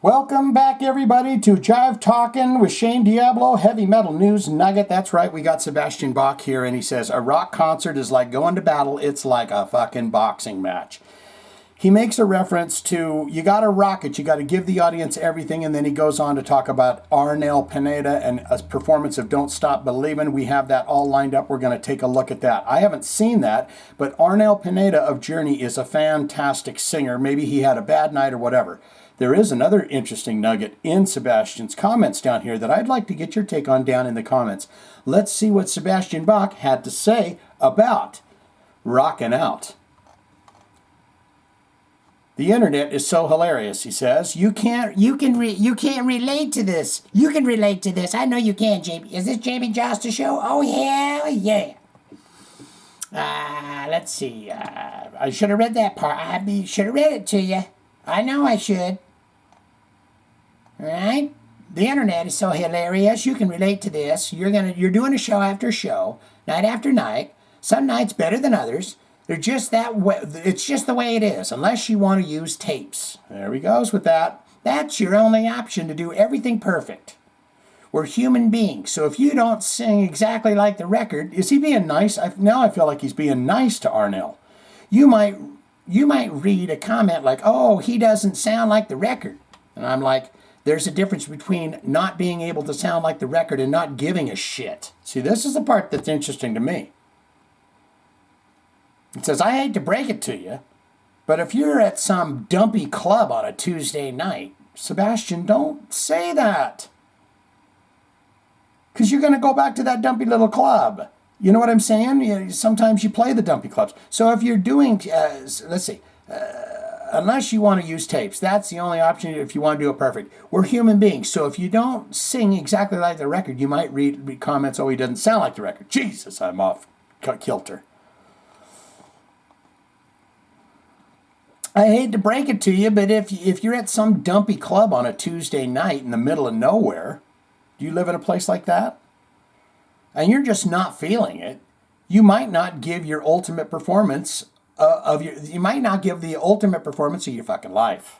Welcome back, everybody, to Jive Talking with Shane Diablo, Heavy Metal News Nugget. That's right, we got Sebastian Bach here, and he says, a rock concert is like going to battle. It's like a fucking boxing match. He makes a reference to, you got to rock it, you got to give the audience everything, and then he goes on to talk about Arnel Pineda and a performance of Don't Stop Believin'. We have that all lined up. We're going to take a look at that. I haven't seen that, but Arnel Pineda of Journey is a fantastic singer. Maybe he had a bad night or whatever. There is another interesting nugget in Sebastian's comments down here that I'd like to get your take on down in the comments. Let's see what Sebastian Bach had to say about rockin' out. The internet is so hilarious, he says. You can't relate to this. You can relate to this. I know you can, Jamie. Is this Jamie Josta show? Oh, hell yeah. Let's see. I should have read that part. I should have read it to you. I know I should. Right? The internet is so hilarious. You can relate to this. You're doing a show after show, night after night. Some nights better than others. They're just that way. It's just the way it is, unless you want to use tapes. There he goes with that. That's your only option to do everything perfect. We're human beings, so if you don't sing exactly like the record, is he being nice? Now I feel like he's being nice to Arnel. You might read a comment like, oh, he doesn't sound like the record. And I'm like, there's a difference between not being able to sound like the record and not giving a shit. See, this is the part that's interesting to me. It says, I hate to break it to you, but if you're at some dumpy club on a Tuesday night, Sebastian, don't say that. Because you're going to go back to that dumpy little club. You know what I'm saying? Sometimes you play the dumpy clubs. So if you're doing, let's see, unless you want to use tapes, that's the only option if you want to do it perfect. We're human beings. So if you don't sing exactly like the record, you might read comments, oh, he doesn't sound like the record. Jesus, I'm off kilter. I hate to break it to you, but if you're at some dumpy club on a Tuesday night in the middle of nowhere, do you live in a place like that? And you're just not feeling it, you might not give your ultimate performance you might not give the ultimate performance of your fucking life.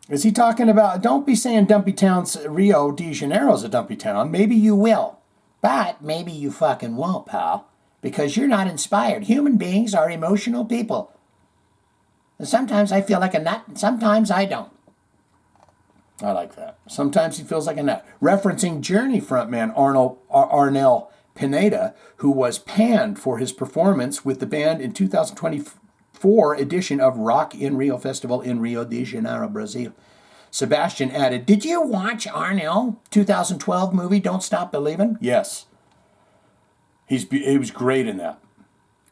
Is he talking about, don't be saying dumpy towns, Rio de Janeiro's a dumpy town. Maybe you will, but maybe you fucking won't, pal, because you're not inspired. Human beings are emotional people. And sometimes I feel like a nut, and sometimes I don't. I like that. Sometimes he feels like a nut. Referencing Journey frontman Arnel Pineda, who was panned for his performance with the band in 2024 edition of Rock in Rio Festival in Rio de Janeiro, Brazil. Sebastian added, did you watch Arnel 2012 movie Don't Stop Believin'? Yes. He was great in that.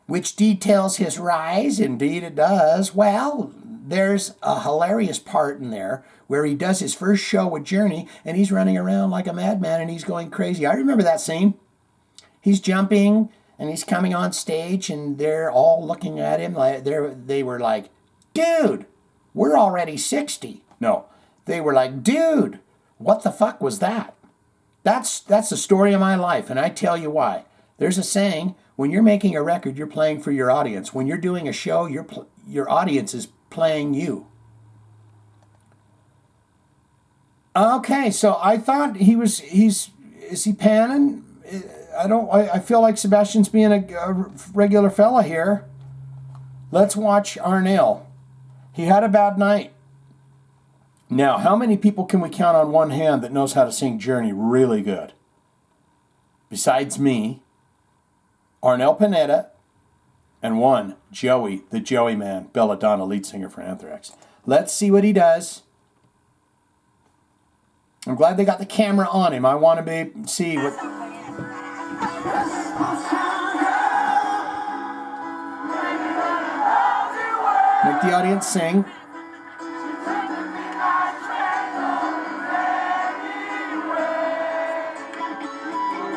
Which details his rise. Indeed it does. Well, there's a hilarious part in there where he does his first show with Journey and he's running around like a madman and he's going crazy. I remember that scene. He's jumping and he's coming on stage and they're all looking at him like they were like, dude, we're already 60. No, they were like, dude, what the fuck was that? That's the story of my life, and I tell you why. There's a saying, when you're making a record, you're playing for your audience. When you're doing a show, your audience is playing you. Okay, so I thought is he panning? I feel like Sebastian's being a regular fella here. Let's watch Arnel. He had a bad night. Now, how many people can we count on one hand that knows how to sing Journey really good? Besides me, Arnel Pineda, and one, Joey, the Joey man, Belladonna, lead singer for Anthrax. Let's see what he does. I'm glad they got the camera on him. I want to see what... Make the audience sing.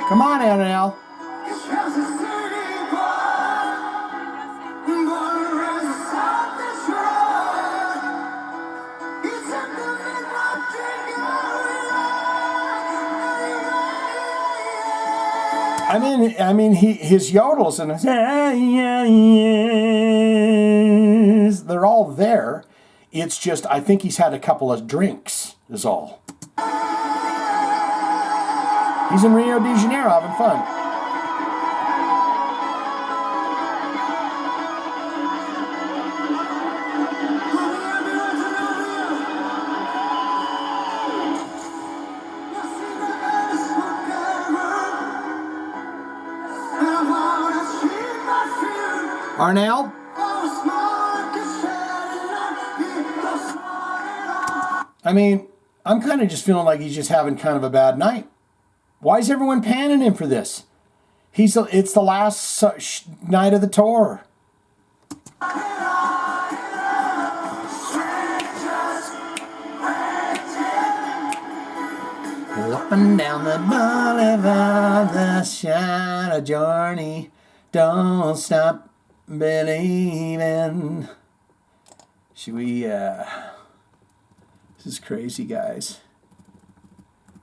Come on, Arnel. I mean, his yodels and his they're all there. It's just, I think he's had a couple of drinks, is all. He's in Rio de Janeiro having fun. Arnel? I mean, I'm kind of just feeling like he's just having kind of a bad night. Why is everyone panning him for this? It's the last night of the tour. Walking down the boulevard, the shine of journey. Don't stop believing. Should we, this is crazy, guys.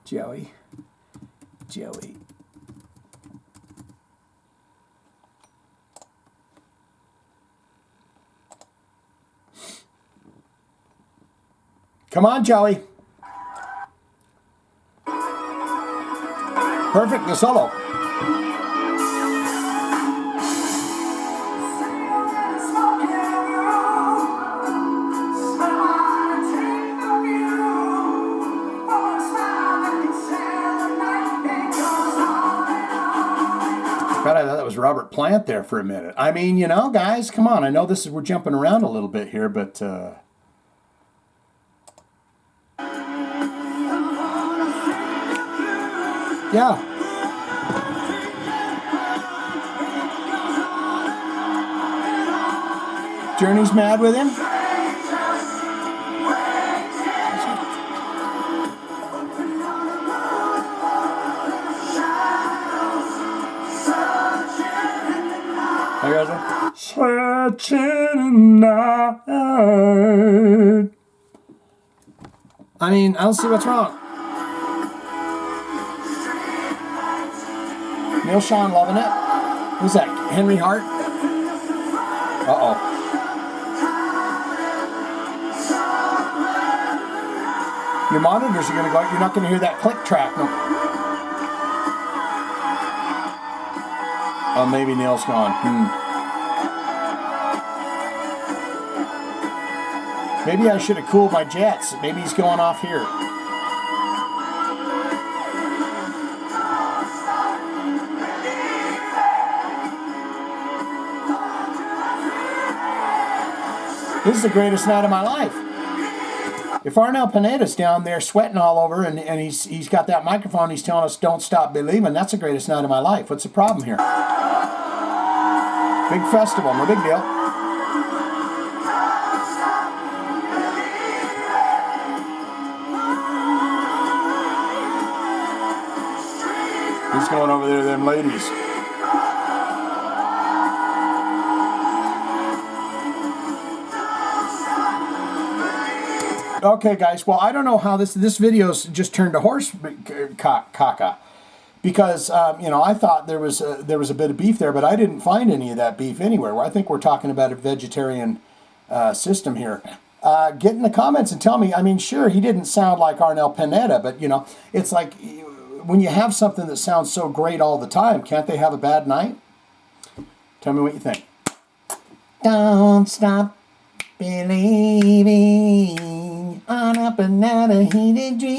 Joey. Come on, Joey. Perfect, the solo. God, I thought that was Robert Plant there for a minute. I mean, you know, guys, come on. I know we're jumping around a little bit here, but yeah. Journey's mad with him. Searching night. I mean, I don't see what's wrong. Neil Sean loving it. Who's that? Henry Hart? Uh-oh. Your monitors are going to go out. You're not going to hear that click track. No. Oh, maybe Neil's gone. Maybe I should have cooled my jets. Maybe he's going off here. This is the greatest night of my life. If Arnel Pineda's down there sweating all over and he's got that microphone, he's telling us don't stop believing, that's the greatest night of my life. What's the problem here? Big festival, no big deal. He's going over there to them ladies. Okay, guys. Well, I don't know how this video's just turned to horse caca, because you know, I thought there was a bit of beef there, but I didn't find any of that beef anywhere. I think we're talking about a vegetarian system here. Get in the comments and tell me. I mean, sure, he didn't sound like Arnel Pineda, but you know, it's like when you have something that sounds so great all the time, can't they have a bad night? Tell me what you think. Don't stop believing on up another heated dreams.